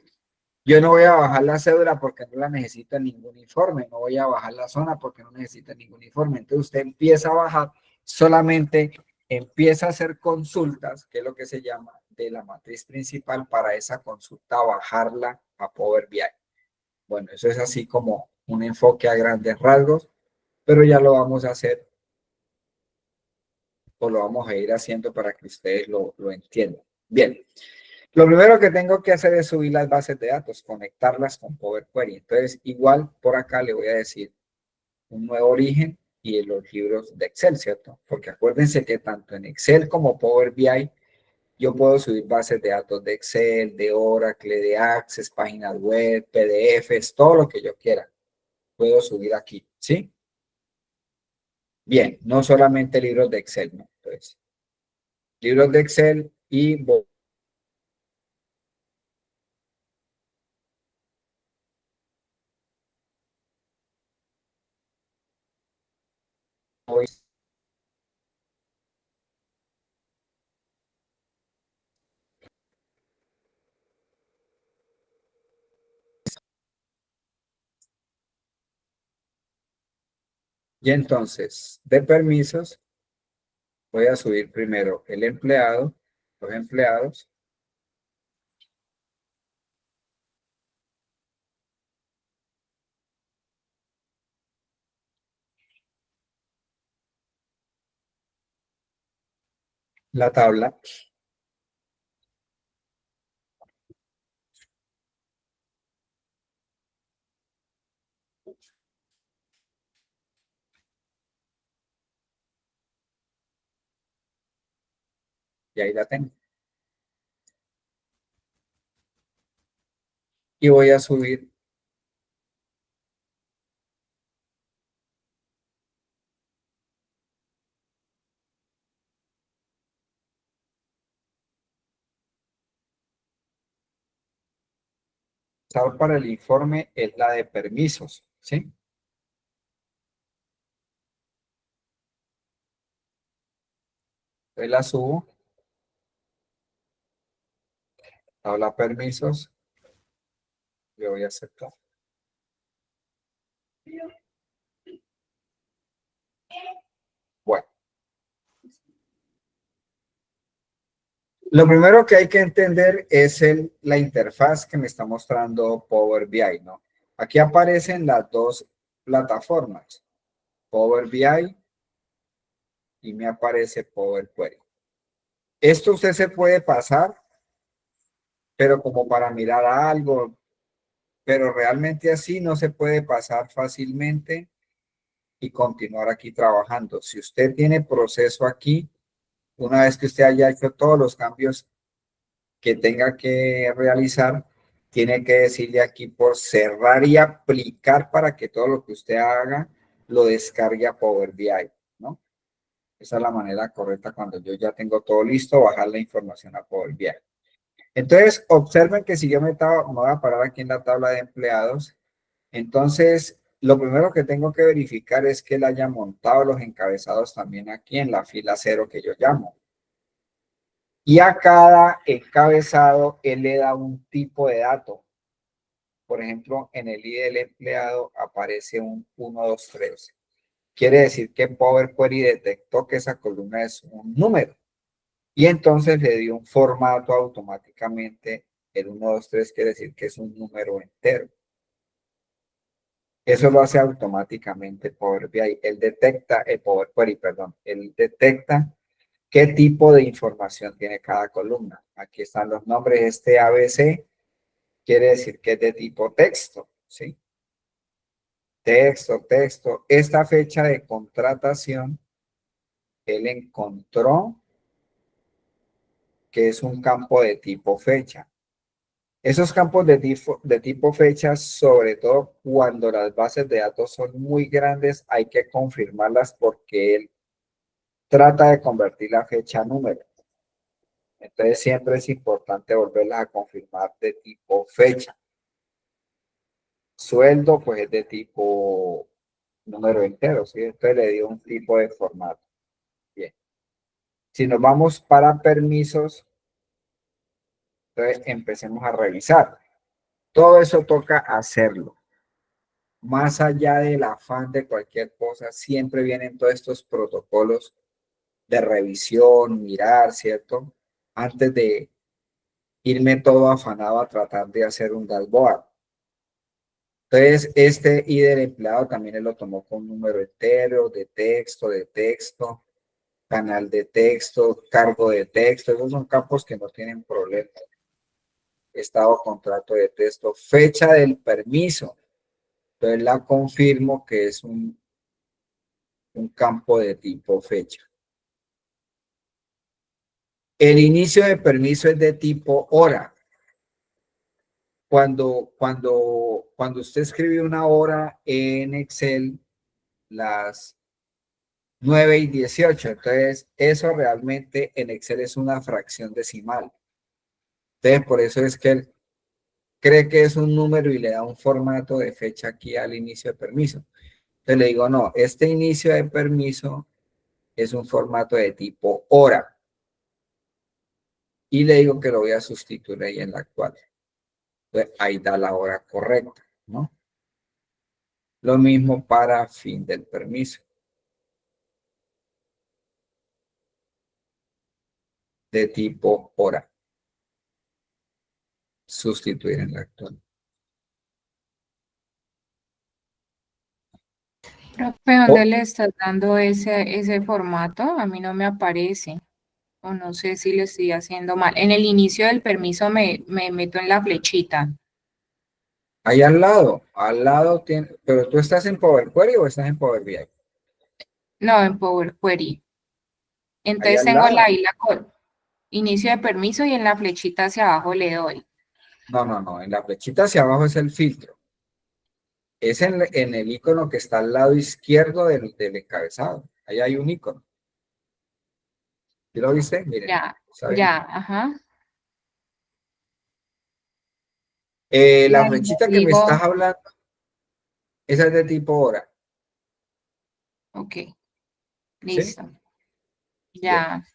yo no voy a bajar la cédula porque no la necesita ningún informe, no voy a bajar la zona porque no necesita ningún informe. Entonces usted empieza a bajar, solamente empieza a hacer consultas, que es lo que se llama de la matriz principal, para esa consulta bajarla a Power BI. Bueno, eso es así como un enfoque a grandes rasgos, pero ya lo vamos a hacer o lo vamos a ir haciendo para que ustedes lo entiendan. Bien, lo primero que tengo que hacer es subir las bases de datos, conectarlas con Power Query. Entonces, igual por acá le voy a decir un nuevo origen y en los libros de Excel, ¿cierto? Porque acuérdense que tanto en Excel como Power BI yo puedo subir bases de datos de Excel, de Oracle, de Access, páginas web, PDFs, todo lo que yo quiera. Puedo subir aquí, ¿sí? Bien, no solamente libros de Excel, ¿no? Entonces, libros de Excel y voy Y entonces, de permisos, voy a subir primero el empleado, los empleados. La tabla. Y ahí la tengo. Y voy a subir para el informe es la de permisos, ¿sí? Entonces la subo, tabla permisos, le voy a aceptar. Bueno, lo primero que hay que entender es la interfaz que me está mostrando Power BI, ¿no? Aquí aparecen las dos plataformas, Power BI y me aparece Power Query. Esto usted se puede pasar, pero como para mirar algo, pero realmente así no se puede pasar fácilmente y continuar aquí trabajando. Si usted tiene proceso aquí, una vez que usted haya hecho todos los cambios que tenga que realizar, tiene que decirle aquí por cerrar y aplicar para que todo lo que usted haga lo descargue a Power BI, ¿no? Esa es la manera correcta cuando yo ya tengo todo listo, bajar la información a Power BI. Entonces, observen que si yo me voy a parar aquí en la tabla de empleados, entonces lo primero que tengo que verificar es que él haya montado los encabezados también aquí en la fila 0 que yo llamo. Y a cada encabezado él le da un tipo de dato. Por ejemplo, en el ID del empleado aparece un 1, 2, 3. Quiere decir que Power Query detectó que esa columna es un número. Y entonces le dio un formato automáticamente. El 1, 2, 3 quiere decir que es un número entero. Eso lo hace automáticamente Power BI. Él detecta, Power Query, perdón. Él detecta qué tipo de información tiene cada columna. Aquí están los nombres. Este ABC quiere decir que es de tipo texto, ¿sí? Texto, texto. Esta fecha de contratación, él encontró que es un campo de tipo fecha. Esos campos de tipo fecha, sobre todo cuando las bases de datos son muy grandes, hay que confirmarlas porque él trata de convertir la fecha a número. Entonces siempre es importante volverlas a confirmar de tipo fecha. Sueldo, pues es de tipo número entero, ¿sí? Entonces le dio un tipo de formato. Bien. Si nos vamos para permisos, entonces empecemos a revisar. Todo eso toca hacerlo. Más allá del afán de cualquier cosa, siempre vienen todos estos protocolos de revisión, mirar, ¿cierto? Antes de irme todo afanado a tratar de hacer un dashboard. Entonces, este ID del empleado también él lo tomó con un número entero, de texto, canal de texto, cargo de texto. Esos son campos que no tienen problema. Estado, contrato de texto, fecha del permiso. Entonces, la confirmo que es un campo de tipo fecha. El inicio de permiso es de tipo hora. Cuando usted escribe una hora en Excel, las 9:18. Entonces, eso realmente en Excel es una fracción decimal. Entonces, por eso es que él cree que es un número y le da un formato de fecha aquí al inicio de permiso. Entonces le digo, no, este inicio de permiso es un formato de tipo hora. Y le digo que lo voy a sustituir ahí en la actual. Entonces, ahí da la hora correcta, ¿no? Lo mismo para fin del permiso. de tipo hora. Sustituir en la actual. Profe, ¿dónde le estás dando ese formato? A mí no me aparece. O no sé si lo estoy haciendo mal. En el inicio del permiso me meto en la flechita. Ahí al lado tiene, pero tú estás en Power Query o estás en Power BI. No, en Power Query. Ahí Entonces al tengo lado. inicio de permiso y en la flechita hacia abajo le doy. No, en la flechita hacia abajo es el filtro. Es en el icono que está al lado izquierdo del encabezado. Ahí hay un icono. ¿Sí lo viste? Miren, Ya, está bien. ya, ajá. Y La ahí le flechita que me estás digo, hablando, esa es de tipo hora. ok, ¿Sí? listo. Bien. Ya.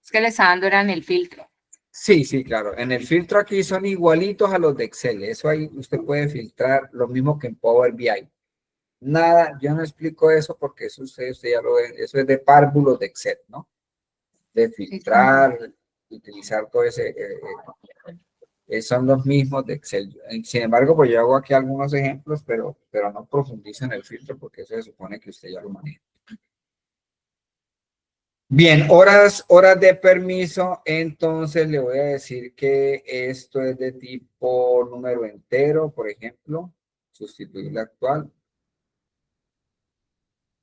Es que le está dando era en el filtro. Sí, claro. En el filtro aquí son igualitos a los de Excel. Eso ahí usted puede filtrar lo mismo que en Power BI. Nada, yo no explico eso porque eso usted ya lo ve, eso es de párvulos de Excel, ¿no? De Sí, señor. filtrar, utilizar todo ese, son los mismos de Excel. Sin embargo, pues yo hago aquí algunos ejemplos, pero no profundizo en el filtro porque eso se supone que usted ya lo maneja. Bien, horas de permiso, entonces le voy a decir que esto es de tipo número entero, por ejemplo, sustituir la actual,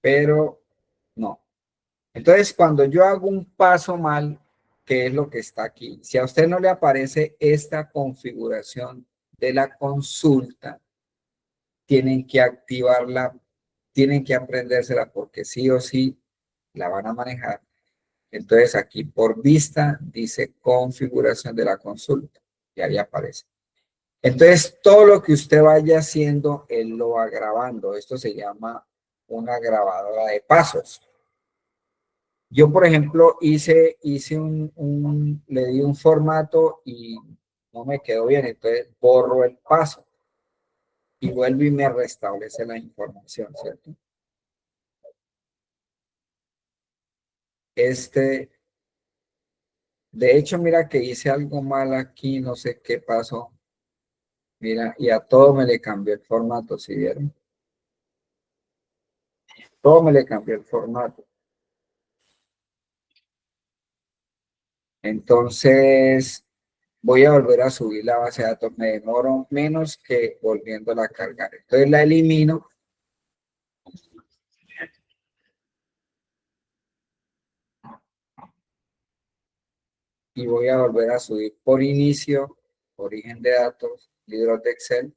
pero no. Entonces, cuando yo hago un paso mal, que es lo que está aquí, si a usted no le aparece esta configuración de la consulta, tienen que activarla, tienen que aprendérsela porque sí o sí la van a manejar. Entonces aquí por vista dice configuración de la consulta y ahí aparece. Entonces todo lo que usted vaya haciendo, él lo va grabando. Esto se llama una grabadora de pasos. Yo, por ejemplo, hice le di un formato y no me quedó bien, entonces borro el paso y vuelvo y me restablece la información, ¿cierto? De hecho, mira que hice algo mal aquí, no sé qué pasó. Mira, y a todo me le cambió el formato, ¿sí vieron? Todo me le cambió el formato. Entonces, voy a volver a subir la base de datos. Me demoro menos que volviéndola a cargar. Entonces la elimino. Y voy a volver a subir por inicio, origen de datos, libros de Excel.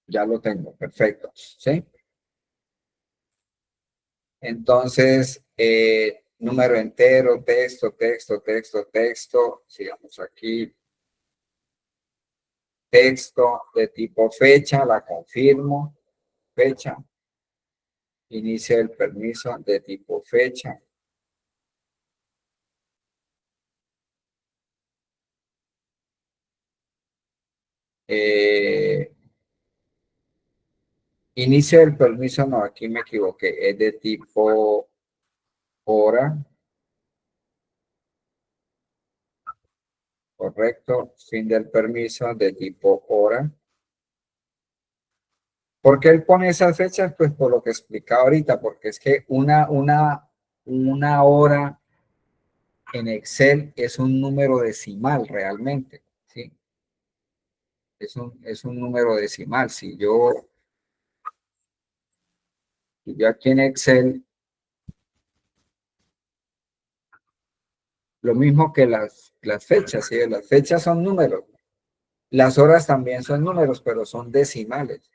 Ya lo tengo, perfecto. ¿Sí? Entonces, número entero, texto. Sigamos aquí. Texto de tipo fecha, la confirmo. Fecha. Inicio el permiso de tipo fecha. Eh, inicio del permiso, no, aquí me equivoqué. Es de tipo hora. Correcto. Fin del permiso de tipo hora. ¿Por qué él pone esas fechas? Pues por lo que explicaba ahorita, porque es que una hora en Excel es un número decimal realmente, ¿sí? Es un número decimal. Si yo aquí en Excel, lo mismo que las fechas, ¿sí? Las fechas son números. Las horas también son números, pero son decimales.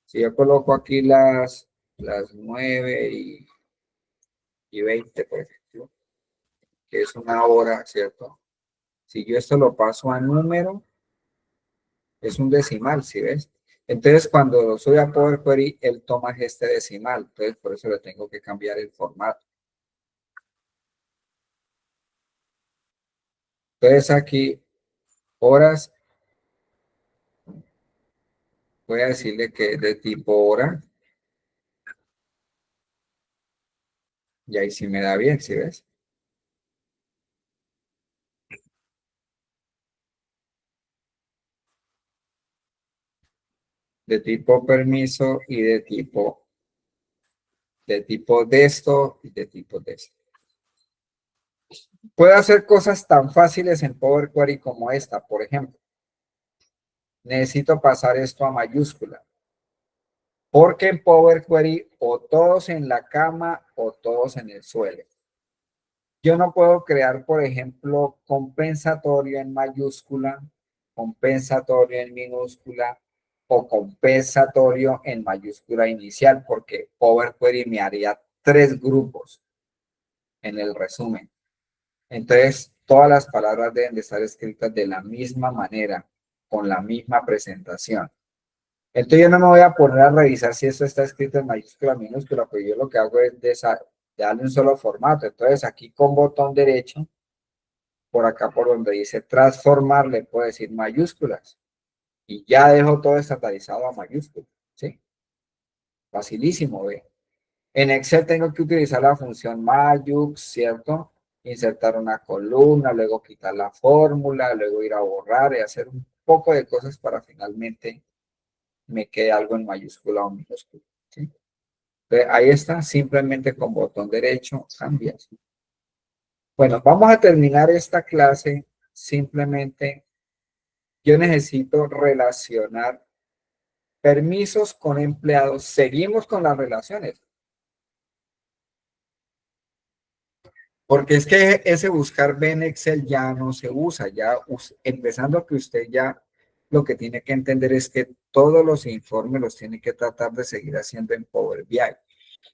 Si yo coloco aquí las 9 y 20, por ejemplo, que es una hora, ¿cierto? Si yo esto lo paso a número, es un decimal, ¿sí ves? Entonces, cuando lo subo a Power Query, él toma este decimal. Entonces, por eso le tengo que cambiar el formato. Entonces, aquí, horas, voy a decirle que es de tipo hora. Y ahí sí me da bien, ¿sí ves? De tipo permiso y de tipo de esto y de tipo de esto. Puedo hacer cosas tan fáciles en Power Query como esta, por ejemplo. Necesito pasar esto a mayúscula. Porque en Power Query o todos en la cama o todos en el suelo. Yo no puedo crear, por ejemplo, compensatorio en mayúscula, compensatorio en minúscula o compensatorio en mayúscula inicial, porque Power Query me haría 3 grupos en el resumen. Entonces, todas las palabras deben de estar escritas de la misma manera, con la misma presentación. Entonces, yo no me voy a poner a revisar si esto está escrito en mayúscula o minúscula, porque yo lo que hago es de darle un solo formato. Entonces, aquí con botón derecho, por acá por donde dice transformar, le puedo decir mayúsculas. Y ya dejo todo estandarizado a mayúsculas, ¿sí? Facilísimo, ¿ve? En Excel tengo que utilizar la función mayux, ¿cierto? Insertar una columna, luego quitar la fórmula, luego ir a borrar y hacer un poco de cosas para finalmente me quede algo en mayúscula o minúscula, ¿sí? Entonces, ahí está, simplemente con botón derecho cambias. Bueno, vamos a terminar esta clase. Simplemente yo necesito relacionar permisos con empleados. Seguimos con las relaciones. Porque es que ese buscar B en Excel ya no se usa. Ya empezando que usted ya lo que tiene que entender es que todos los informes los tiene que tratar de seguir haciendo en Power BI.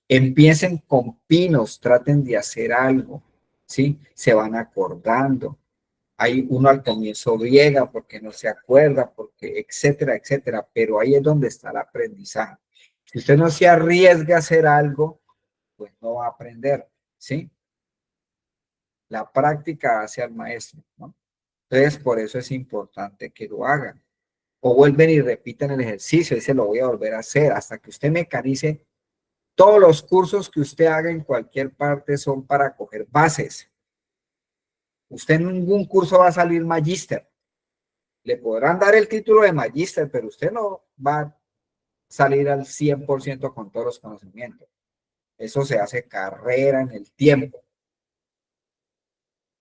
Empiecen con pinos, traten de hacer algo, ¿sí? Se van acordando. Hay uno al comienzo griega porque no se acuerda, porque etcétera, etcétera, pero ahí es donde está el aprendizaje. Si usted no se arriesga a hacer algo, pues no va a aprender, ¿sí? La práctica hace al maestro, ¿no? Entonces, por eso es importante que lo hagan. O vuelven y repiten el ejercicio y se lo voy a volver a hacer hasta que usted mecanice. Todos los cursos que usted haga en cualquier parte son para coger bases. Usted en ningún curso va a salir magíster. Le podrán dar el título de magíster, pero usted no va a salir al 100% con todos los conocimientos. Eso se hace carrera en el tiempo.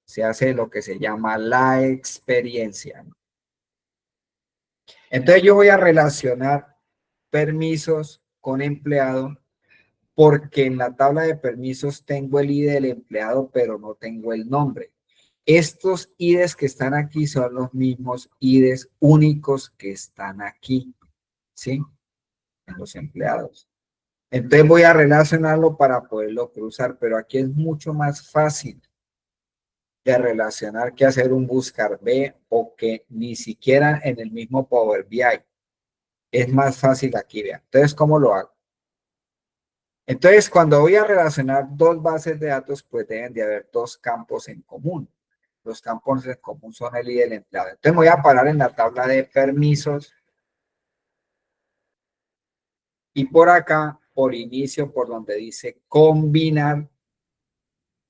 Se hace lo que se llama la experiencia. Entonces yo voy a relacionar permisos con empleado porque en la tabla de permisos tengo el ID del empleado, pero no tengo el nombre. Estos IDs que están aquí son los mismos IDs únicos que están aquí, ¿sí? En los empleados. Entonces voy a relacionarlo para poderlo cruzar, pero aquí es mucho más fácil de relacionar que hacer un buscar B o que ni siquiera en el mismo Power BI. Es más fácil aquí, vean. Entonces, ¿cómo lo hago? Entonces, cuando voy a relacionar dos bases de datos, pues deben de haber dos campos en común. Los campos en común son el ID del empleado. Entonces, voy a parar en la tabla de permisos. Y por acá, por inicio, por donde dice combinar,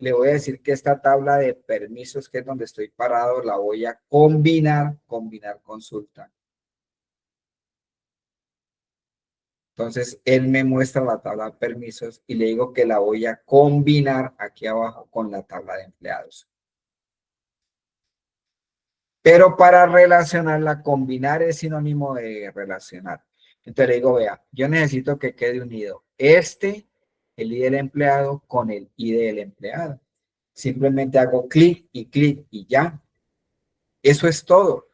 le voy a decir que esta tabla de permisos, que es donde estoy parado, la voy a combinar consulta. Entonces, él me muestra la tabla de permisos y le digo que la voy a combinar aquí abajo con la tabla de empleados. Pero para relacionarla, combinar es sinónimo de relacionar. Entonces le digo, vea, yo necesito que quede unido el ID del empleado, con el ID del empleado. Simplemente hago clic y ya. Eso es todo.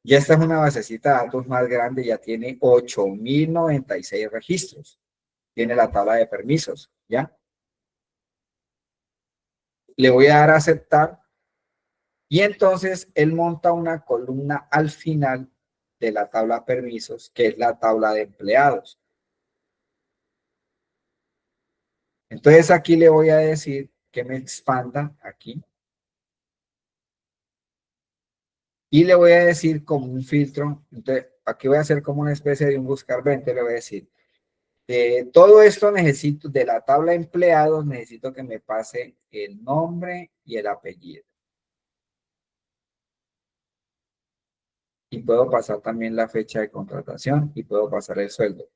Ya esta es una basecita de datos más grande, ya tiene 8.096 registros. Tiene la tabla de permisos, ¿ya? Le voy a dar a aceptar Y entonces él monta una columna al final de la tabla permisos, que es la tabla de empleados. Entonces aquí le voy a decir que me expanda aquí. Y le voy a decir como un filtro. Entonces aquí voy a hacer como una especie de un buscar 20. Le voy a decir, de todo esto necesito, de la tabla de empleados, necesito que me pase el nombre y el apellido. Y puedo pasar también la fecha de contratación y puedo pasar el sueldo.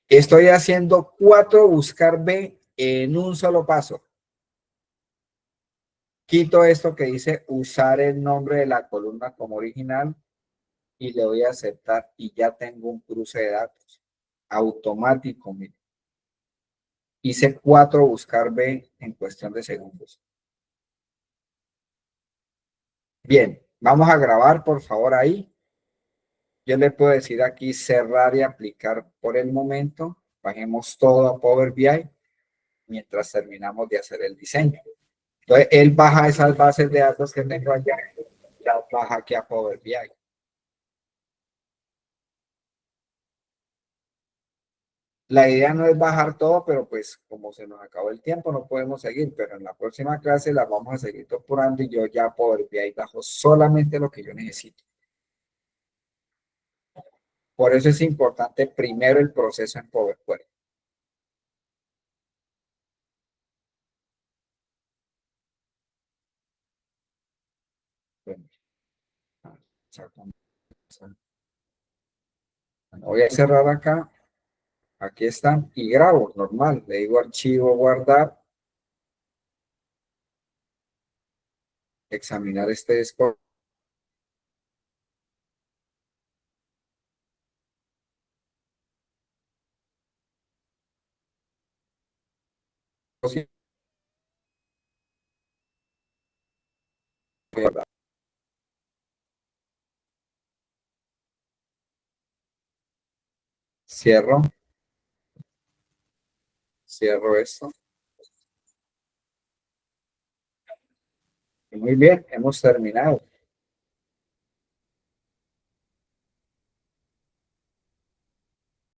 Estoy haciendo 4 buscar B en un solo paso. Quito esto que dice usar el nombre de la columna como original y le voy a aceptar y ya tengo un cruce de datos automático. Mire. Hice 4 buscar B en cuestión de segundos. Bien, vamos a grabar por favor ahí. Yo le puedo decir aquí cerrar y aplicar por el momento. Bajemos todo a Power BI mientras terminamos de hacer el diseño. Entonces, él baja esas bases de datos que tengo allá, las baja aquí a Power BI. La idea no es bajar todo, pero pues como se nos acabó el tiempo, no podemos seguir, pero en la próxima clase las vamos a seguir depurando y yo ya a Power BI bajo solamente lo que yo necesito. Por eso es importante primero el proceso en PowerPoint. Bueno, voy a cerrar acá. Aquí están y grabo, normal. Le digo archivo, guardar, examinar este dispositivo. Cierro, cierro esto. Muy bien, hemos terminado.